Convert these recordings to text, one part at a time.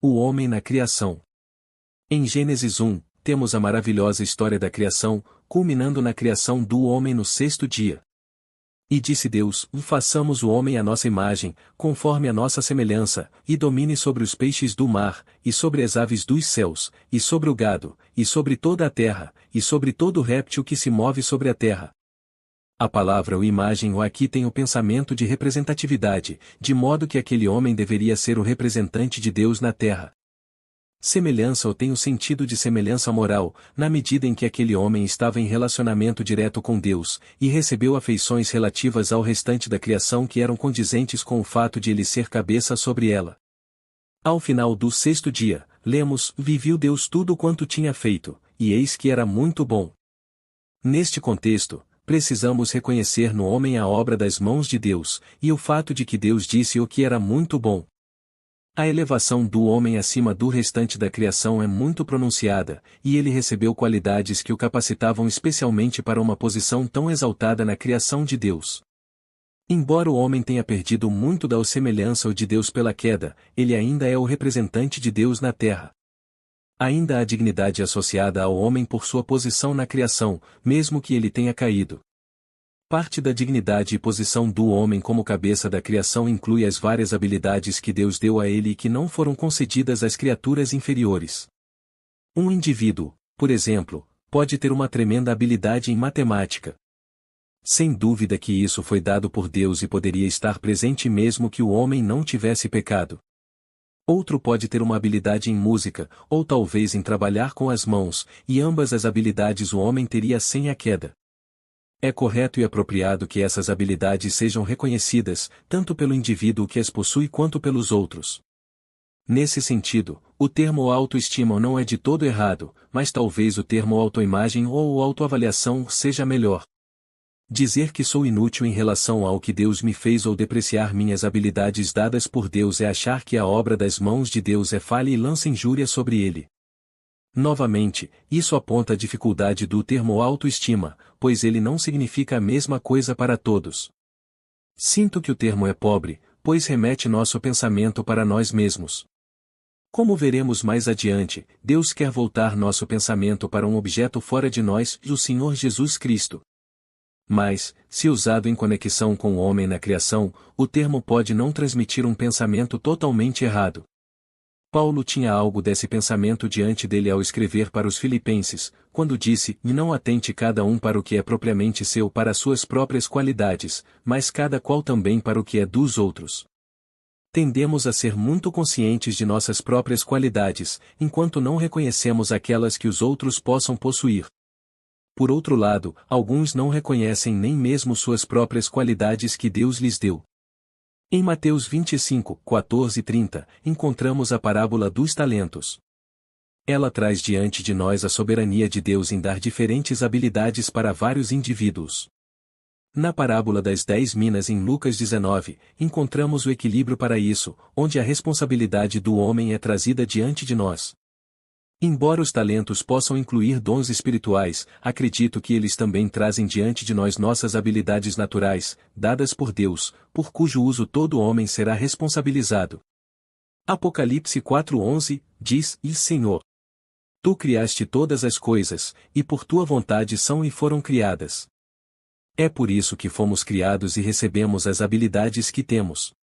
O homem na criação. Em Gênesis 1, temos a maravilhosa história da criação, culminando na criação do homem no sexto dia. E disse Deus: façamos o homem à nossa imagem, conforme a nossa semelhança, e domine sobre os peixes do mar, e sobre as aves dos céus, e sobre o gado, e sobre toda a terra, e sobre todo réptil que se move sobre a terra. A palavra ou imagem ou aqui tem o pensamento de representatividade, de modo que aquele homem deveria ser o representante de Deus na terra. Semelhança ou tem o sentido de semelhança moral, na medida em que aquele homem estava em relacionamento direto com Deus, e recebeu afeições relativas ao restante da criação que eram condizentes com o fato de ele ser cabeça sobre ela. Ao final do sexto dia, lemos: viu Deus tudo quanto tinha feito, e eis que era muito bom. Neste contexto, precisamos reconhecer no homem a obra das mãos de Deus, e o fato de que Deus disse o que era muito bom. A elevação do homem acima do restante da criação é muito pronunciada, e ele recebeu qualidades que o capacitavam especialmente para uma posição tão exaltada na criação de Deus. Embora o homem tenha perdido muito da semelhança de Deus pela queda, ele ainda é o representante de Deus na terra. Ainda há dignidade associada ao homem por sua posição na criação, mesmo que ele tenha caído. Parte da dignidade e posição do homem como cabeça da criação inclui as várias habilidades que Deus deu a ele e que não foram concedidas às criaturas inferiores. Um indivíduo, por exemplo, pode ter uma tremenda habilidade em matemática. Sem dúvida que isso foi dado por Deus e poderia estar presente mesmo que o homem não tivesse pecado. Outro pode ter uma habilidade em música, ou talvez em trabalhar com as mãos, e ambas as habilidades o homem teria sem a queda. É correto e apropriado que essas habilidades sejam reconhecidas, tanto pelo indivíduo que as possui quanto pelos outros. Nesse sentido, o termo autoestima não é de todo errado, mas talvez o termo autoimagem ou autoavaliação seja melhor. Dizer que sou inútil em relação ao que Deus me fez ou depreciar minhas habilidades dadas por Deus é achar que a obra das mãos de Deus é falha e lança injúria sobre ele. Novamente, isso aponta a dificuldade do termo autoestima, pois ele não significa a mesma coisa para todos. Sinto que o termo é pobre, pois remete nosso pensamento para nós mesmos. Como veremos mais adiante, Deus quer voltar nosso pensamento para um objeto fora de nós, o Senhor Jesus Cristo. Mas, se usado em conexão com o homem na criação, o termo pode não transmitir um pensamento totalmente errado. Paulo tinha algo desse pensamento diante dele ao escrever para os Filipenses, quando disse: "E não atente cada um para o que é propriamente seu para suas próprias qualidades, mas cada qual também para o que é dos outros." Tendemos a ser muito conscientes de nossas próprias qualidades, enquanto não reconhecemos aquelas que os outros possam possuir. Por outro lado, alguns não reconhecem nem mesmo suas próprias qualidades que Deus lhes deu. Em Mateus 25, 14 e 30, encontramos a parábola dos talentos. Ela traz diante de nós a soberania de Deus em dar diferentes habilidades para vários indivíduos. Na parábola das 10 minas em Lucas 19, encontramos o equilíbrio para isso, onde a responsabilidade do homem é trazida diante de nós. Embora os talentos possam incluir dons espirituais, acredito que eles também trazem diante de nós nossas habilidades naturais, dadas por Deus, por cujo uso todo homem será responsabilizado. Apocalipse 4:11, diz: "E Senhor, Tu criaste todas as coisas, e por Tua vontade são e foram criadas." É por isso que fomos criados e recebemos as habilidades que temos.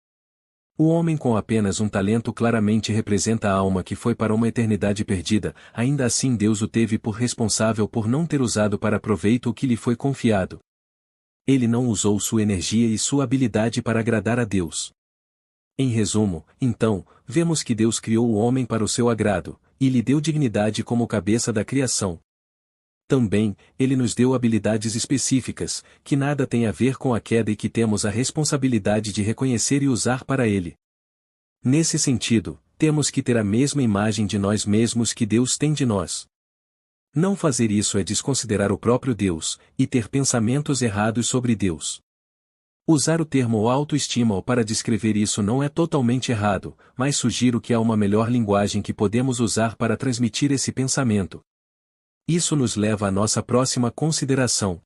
O homem com apenas um talento claramente representa a alma que foi para uma eternidade perdida, ainda assim Deus o teve por responsável por não ter usado para proveito o que lhe foi confiado. Ele não usou sua energia e sua habilidade para agradar a Deus. Em resumo, então, vemos que Deus criou o homem para o seu agrado, e lhe deu dignidade como cabeça da criação. Também, Ele nos deu habilidades específicas, que nada têm a ver com a queda e que temos a responsabilidade de reconhecer e usar para Ele. Nesse sentido, temos que ter a mesma imagem de nós mesmos que Deus tem de nós. Não fazer isso é desconsiderar o próprio Deus, e ter pensamentos errados sobre Deus. Usar o termo autoestima para descrever isso não é totalmente errado, mas sugiro que há uma melhor linguagem que podemos usar para transmitir esse pensamento. Isso nos leva à nossa próxima consideração.